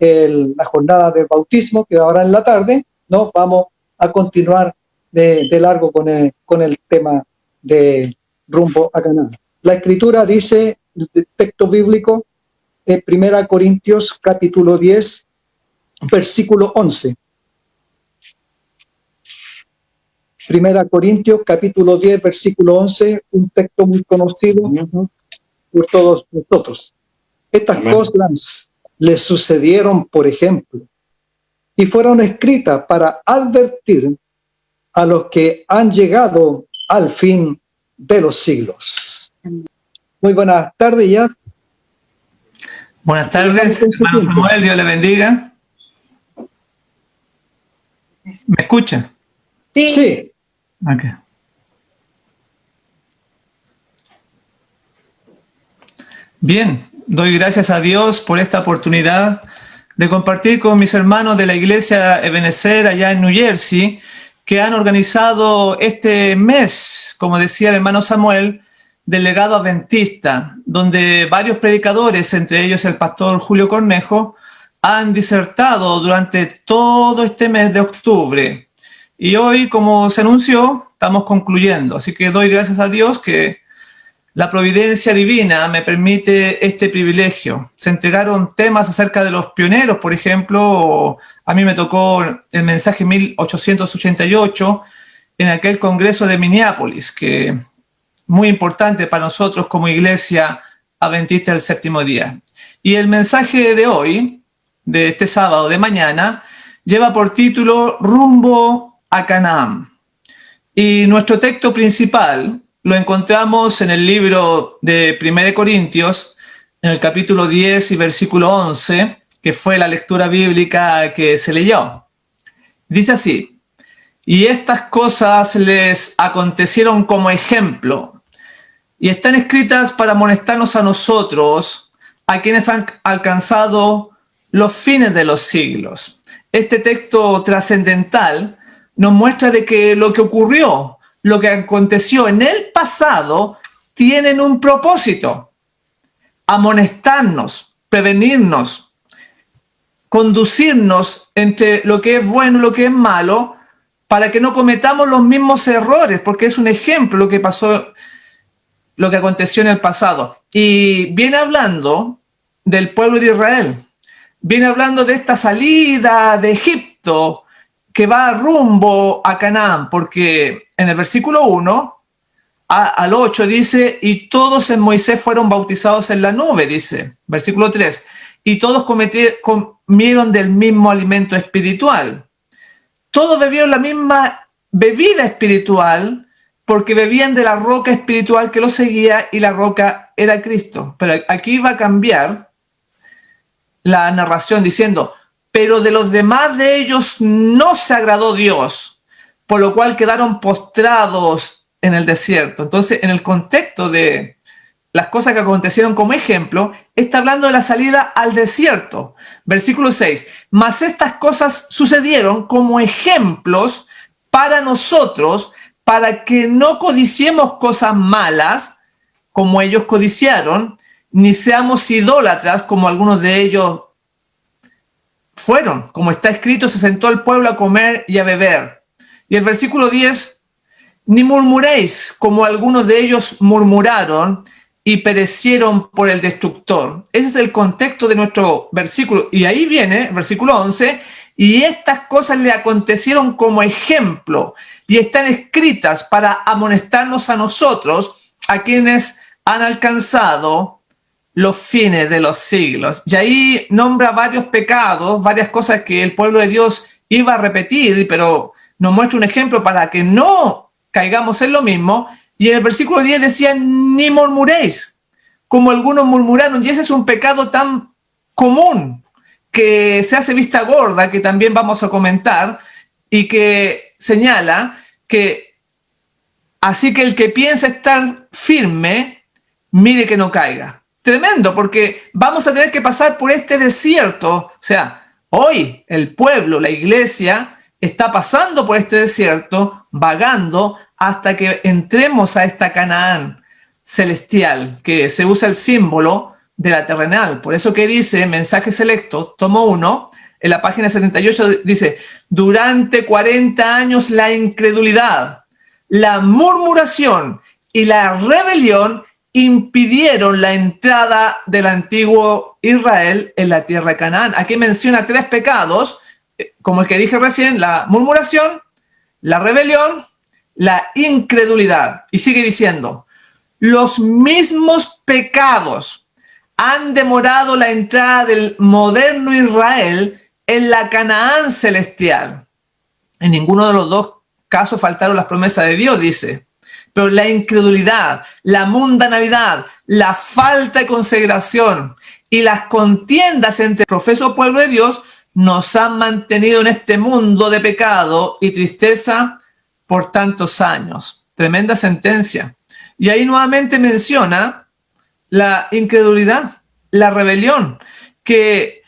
la jornada del bautismo, que ahora en la tarde, ¿no? Vamos a continuar de largo con el tema de rumbo a Canaán. La Escritura dice, el texto bíblico, en 1 Corintios capítulo 10, versículo 11. 1 Corintios capítulo 10, versículo 11, un texto muy conocido por todos nosotros. Estas cosas les sucedieron, por ejemplo, y fueron escritas para advertir a los que han llegado al fin de los siglos. Muy buenas tardes ya. Buenas tardes, hermano Samuel, Dios le bendiga. ¿Me escucha? Sí. Okay. Bien, doy gracias a Dios por esta oportunidad de compartir con mis hermanos de la iglesia Ebenezer allá en New Jersey, que han organizado este mes, como decía el hermano Samuel, del legado adventista, donde varios predicadores, entre ellos el pastor Julio Cornejo, han disertado durante todo este mes de octubre. Y hoy, como se anunció, estamos concluyendo. Así que doy gracias a Dios que la providencia divina me permite este privilegio. Se entregaron temas acerca de los pioneros, por ejemplo. A mí me tocó el mensaje 1888 en aquel congreso de Minneapolis, que muy importante para nosotros como iglesia adventista del séptimo día. Y el mensaje de hoy, de este sábado de mañana, lleva por título Rumbo a Canaán. Y nuestro texto principal lo encontramos en el libro de 1 Corintios, en el capítulo 10 y versículo 11, que fue la lectura bíblica que se leyó. Dice así: y estas cosas les acontecieron como ejemplo, y están escritas para amonestarnos a nosotros, a quienes han alcanzado los fines de los siglos. Este texto trascendental nos muestra de que lo que ocurrió, lo que aconteció en el pasado, tienen un propósito: amonestarnos, prevenirnos, conducirnos entre lo que es bueno y lo que es malo, para que no cometamos los mismos errores, porque es un ejemplo lo que pasó, lo que aconteció en el pasado. Y viene hablando del pueblo de Israel, viene hablando de esta salida de Egipto que va rumbo a Canaán, porque en el versículo 1 al 8 dice, y todos en Moisés fueron bautizados en la nube, dice, versículo 3, y todos comieron del mismo alimento espiritual. Todos bebieron la misma bebida espiritual, porque bebían de la roca espiritual que los seguía, y la roca era Cristo. Pero aquí va a cambiar la narración diciendo, pero de los demás de ellos no se agradó Dios, por lo cual quedaron postrados en el desierto. Entonces, en el contexto de las cosas que acontecieron como ejemplo, está hablando de la salida al desierto. Versículo 6, mas estas cosas sucedieron como ejemplos para nosotros, para que no codiciemos cosas malas, como ellos codiciaron, ni seamos idólatras, como algunos de ellos fueron. Como está escrito, se sentó el pueblo a comer y a beber. Y el versículo 10, ni murmuréis, como algunos de ellos murmuraron y perecieron por el destructor. Ese es el contexto de nuestro versículo. Y ahí viene, versículo 11, y estas cosas le acontecieron como ejemplo y están escritas para amonestarnos a nosotros, a quienes han alcanzado los fines de los siglos. Y ahí nombra varios pecados, varias cosas que el pueblo de Dios iba a repetir, pero nos muestra un ejemplo para que no caigamos en lo mismo. Y en el versículo 10 decía, ni murmuréis, como algunos murmuraron. Y ese es un pecado tan común que se hace vista gorda, que también vamos a comentar, y que señala que así que el que piensa estar firme, mire que no caiga. Tremendo, porque vamos a tener que pasar por este desierto. O sea, hoy el pueblo, la iglesia, está pasando por este desierto, vagando, hasta que entremos a esta Canaán celestial, que se usa el símbolo de la terrenal. Por eso que dice, mensaje selecto, tomo 1, en la página 78 dice, durante 40 años la incredulidad, la murmuración y la rebelión impidieron la entrada del antiguo Israel en la tierra de Canaán. Aquí menciona 3 pecados, como el que dije recién, la murmuración, la rebelión, la incredulidad. Y sigue diciendo, los mismos pecados han demorado la entrada del moderno Israel en la Canaán celestial. En ninguno de los dos casos faltaron las promesas de Dios, dice. Pero la incredulidad, la mundanalidad, la falta de consagración y las contiendas entre el profeso pueblo de Dios nos han mantenido en este mundo de pecado y tristeza por tantos años. Tremenda sentencia. Y ahí nuevamente menciona la incredulidad, la rebelión, que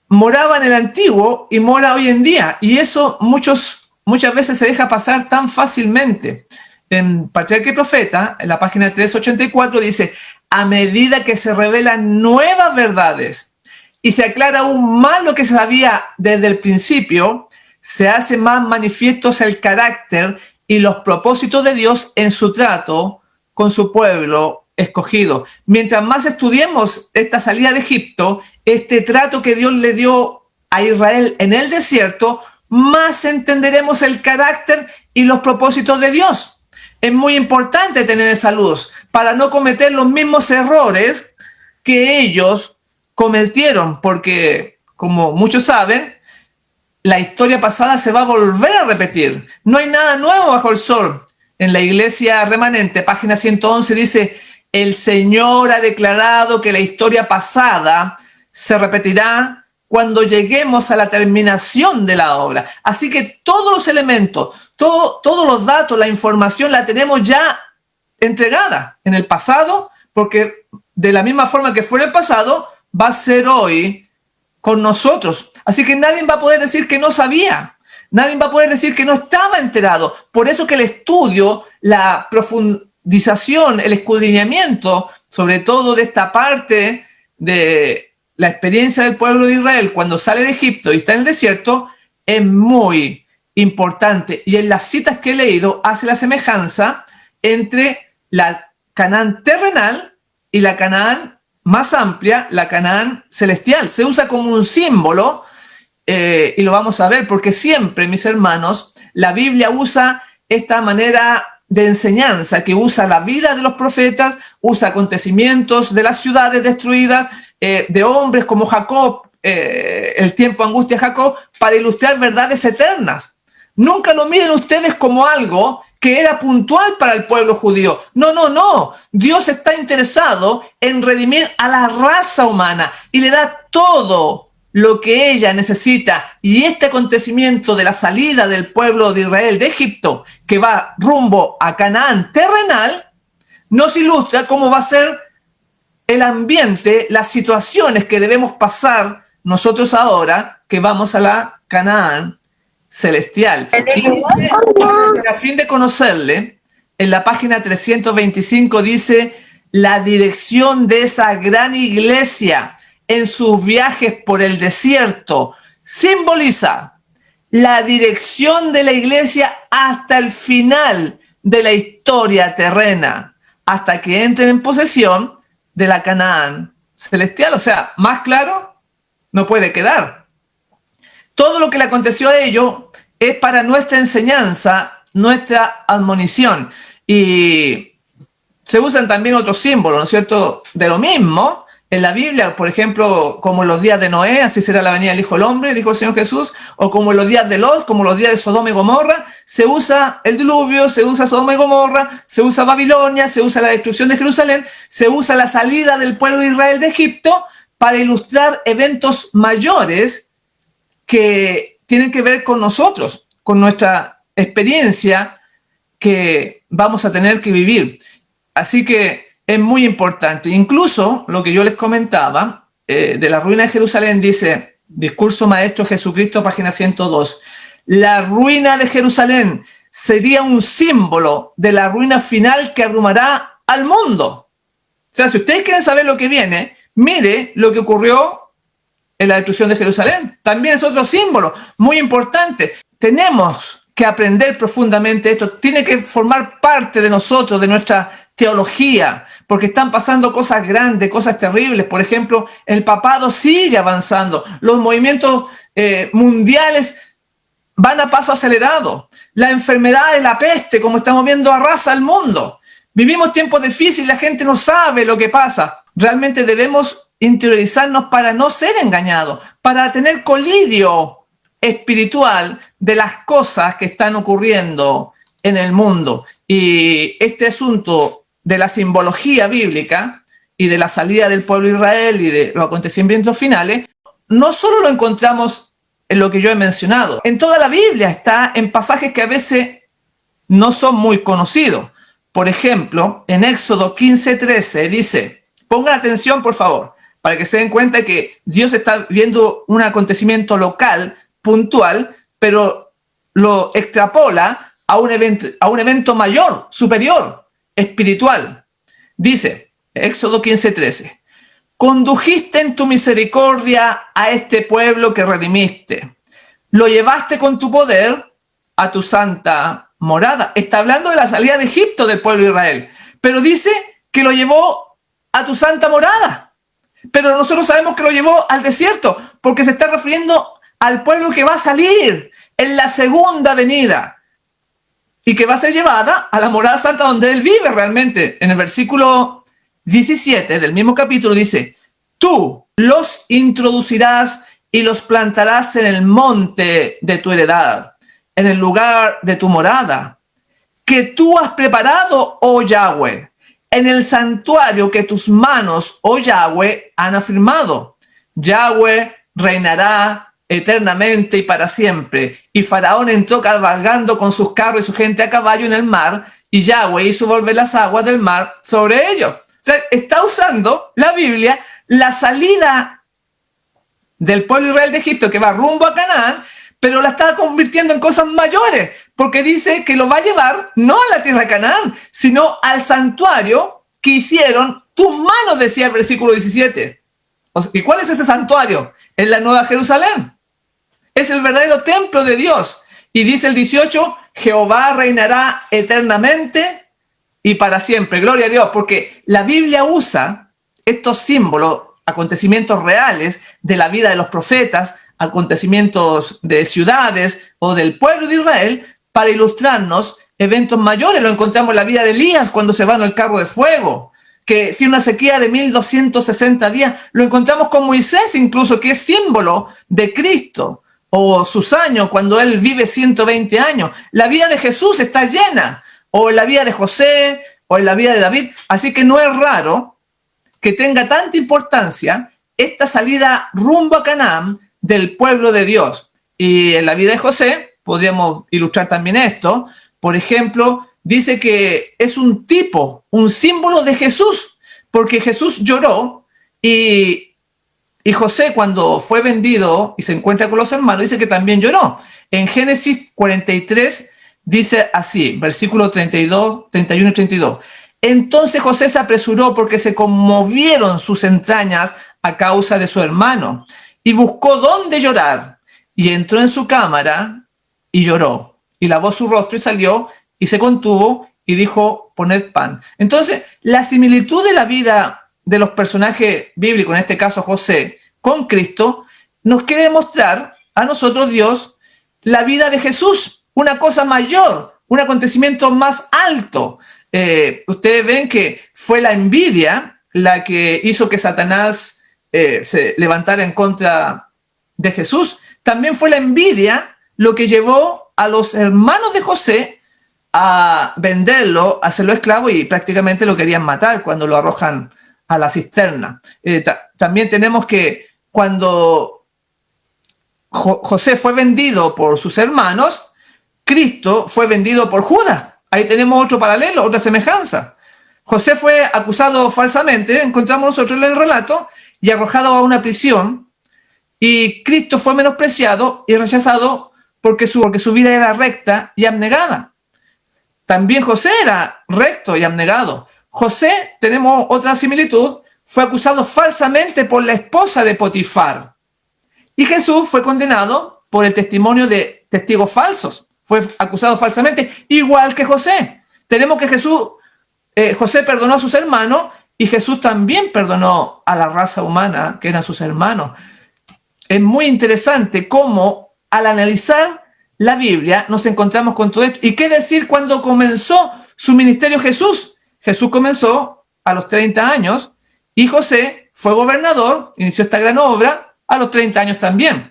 moraba en el antiguo y mora hoy en día. Y eso muchas veces se deja pasar tan fácilmente. En Patriarca y Profeta, en la página 384, dice, a medida que se revelan nuevas verdades y se aclara aún más lo que se sabía desde el principio, se hace más manifiestos el carácter y los propósitos de Dios en su trato con su pueblo escogido. Mientras más estudiemos esta salida de Egipto, este trato que Dios le dio a Israel en el desierto, más entenderemos el carácter y los propósitos de Dios. Es muy importante tener esa luz para no cometer los mismos errores que ellos cometieron, porque, como muchos saben, la historia pasada se va a volver a repetir. No hay nada nuevo bajo el sol. En la iglesia remanente, página 111, dice, el Señor ha declarado que la historia pasada se repetirá cuando lleguemos a la terminación de la obra. Así que todos los elementos, todos los datos, la información la tenemos ya entregada en el pasado, porque de la misma forma que fue en el pasado, va a ser hoy con nosotros. Así que nadie va a poder decir que no sabía. Nadie va a poder decir que no estaba enterado. Por eso que el estudio, la profundización, el escudriñamiento, sobre todo de esta parte de la experiencia del pueblo de Israel cuando sale de Egipto y está en el desierto, es muy importante. Y en las citas que he leído hace la semejanza entre la Canaán terrenal y la Canaán más amplia, la Canaán celestial. Se usa como un símbolo, y lo vamos a ver, porque siempre, mis hermanos, la Biblia usa esta manera de enseñanza, que usa la vida de los profetas, usa acontecimientos de las ciudades destruidas, de hombres como Jacob, el tiempo de angustia de Jacob, para ilustrar verdades eternas. Nunca lo miren ustedes como algo que era puntual para el pueblo judío. No, no, no. Dios está interesado en redimir a la raza humana y le da todo lo que ella necesita. Y este acontecimiento de la salida del pueblo de Israel de Egipto, que va rumbo a Canaán terrenal, nos ilustra cómo va a ser el ambiente, las situaciones que debemos pasar nosotros ahora que vamos a la Canaán celestial. Y dice, a fin de conocerle, en la página 325 dice, la dirección de esa gran iglesia en sus viajes por el desierto simboliza la dirección de la iglesia hasta el final de la historia terrena, hasta que entren en posesión de la Canaán celestial. O sea, más claro no puede quedar. Todo lo que le aconteció a ellos es para nuestra enseñanza, nuestra admonición. Y se usan también otros símbolos, ¿no es cierto?, de lo mismo. En la Biblia, por ejemplo, como en los días de Noé, así será la venida del Hijo del Hombre, dijo el Señor Jesús, o como en los días de Lot, como los días de Sodoma y Gomorra, se usa el diluvio, se usa Sodoma y Gomorra, se usa Babilonia, se usa la destrucción de Jerusalén, se usa la salida del pueblo de Israel de Egipto para ilustrar eventos mayores que tienen que ver con nosotros, con nuestra experiencia que vamos a tener que vivir. Así que es muy importante. Incluso lo que yo les comentaba de la ruina de Jerusalén, dice, discurso maestro Jesucristo, página 102, la ruina de Jerusalén sería un símbolo de la ruina final que abrumará al mundo. O sea, si ustedes quieren saber lo que viene, Mire lo que ocurrió en la destrucción de Jerusalén. También es otro símbolo muy importante. Tenemos que aprender profundamente esto. Tiene que formar parte de nosotros, de nuestra teología, porque están pasando cosas grandes, cosas terribles. Por ejemplo, el papado sigue avanzando. Los movimientos mundiales van a paso acelerado. La enfermedad de la peste, como estamos viendo, arrasa el mundo. Vivimos tiempos difíciles, la gente no sabe lo que pasa. Realmente debemos interiorizarnos para no ser engañados, para tener colirio espiritual de las cosas que están ocurriendo en el mundo. Y este asunto de la simbología bíblica y de la salida del pueblo de Israel y de los acontecimientos finales, no solo lo encontramos en lo que yo he mencionado. En toda la Biblia está en pasajes que a veces no son muy conocidos. Por ejemplo, en Éxodo 15:13 dice, pongan atención por favor, para que se den cuenta que Dios está viendo un acontecimiento local, puntual, pero lo extrapola a un evento mayor, superior, espiritual. Dice, Éxodo 15:13, condujiste en tu misericordia a este pueblo que redimiste. Lo llevaste con tu poder a tu santa morada. Está hablando de la salida de Egipto del pueblo de Israel. Pero dice que lo llevó a tu santa morada. Pero nosotros sabemos que lo llevó al desierto, porque se está refiriendo al pueblo que va a salir en la segunda venida y que va a ser llevada a la morada santa donde él vive realmente. En el versículo 17 del mismo capítulo dice, tú los introducirás y los plantarás en el monte de tu heredad, en el lugar de tu morada, que tú has preparado, oh Yahweh, en el santuario que tus manos, oh Yahweh, han afirmado. Yahweh reinará eternamente y para siempre. Y Faraón entró cabalgando con sus carros y su gente a caballo en el mar, y Yahweh hizo volver las aguas del mar sobre ellos. O sea, está usando la Biblia la salida del pueblo de Israel de Egipto que va rumbo a Canaán, pero la está convirtiendo en cosas mayores, porque dice que lo va a llevar no a la tierra de Canaán, sino al santuario que hicieron tus manos, decía el versículo 17. ¿Y cuál es ese santuario? Es la Nueva Jerusalén. Es el verdadero templo de Dios. Y dice el 18, Jehová reinará eternamente y para siempre. Gloria a Dios, porque la Biblia usa estos símbolos, acontecimientos reales de la vida de los profetas, acontecimientos de ciudades o del pueblo de Israel, para ilustrarnos eventos mayores. Lo encontramos en la vida de Elías cuando se va en el carro de fuego, que tiene una sequía de 1260 días. Lo encontramos con Moisés incluso, que es símbolo de Cristo, o sus años, cuando él vive 120 años. La vida de Jesús está llena, o en la vida de José, o en la vida de David. Así que no es raro que tenga tanta importancia esta salida rumbo a Canaán del pueblo de Dios. Y en la vida de José, podríamos ilustrar también esto. Por ejemplo, dice que es un tipo, un símbolo de Jesús, porque Jesús lloró y José, cuando fue vendido y se encuentra con los hermanos, dice que también lloró. En Génesis 43 dice así, versículo 32, 31 y 32. Entonces José se apresuró porque se conmovieron sus entrañas a causa de su hermano y buscó dónde llorar y entró en su cámara y lloró y lavó su rostro y salió y se contuvo y dijo, poned pan. Entonces, la similitud de la vida de los personajes bíblicos, en este caso José, con Cristo, nos quiere mostrar a nosotros Dios la vida de Jesús, una cosa mayor, un acontecimiento más alto. Ustedes ven que fue la envidia la que hizo que Satanás se levantara en contra de Jesús. También fue la envidia lo que llevó a los hermanos de José a venderlo, a hacerlo esclavo, y prácticamente lo querían matar cuando lo arrojan a la cisterna. También tenemos que cuando José fue vendido por sus hermanos, Cristo fue vendido por Judas. Ahí tenemos otro paralelo, otra semejanza. José fue acusado falsamente, encontramos nosotros en el relato, y arrojado a una prisión, y Cristo fue menospreciado y rechazado porque su vida era recta y abnegada. También José era recto y abnegado. José, tenemos otra similitud, fue acusado falsamente por la esposa de Potifar. Y Jesús fue condenado por el testimonio de testigos falsos. Fue acusado falsamente, igual que José. Tenemos que José perdonó a sus hermanos y Jesús también perdonó a la raza humana, que eran sus hermanos. Es muy interesante cómo al analizar la Biblia nos encontramos con todo esto. ¿Y qué decir cuando comenzó su ministerio Jesús? Jesús comenzó a los 30 años y José fue gobernador, inició esta gran obra a los 30 años también.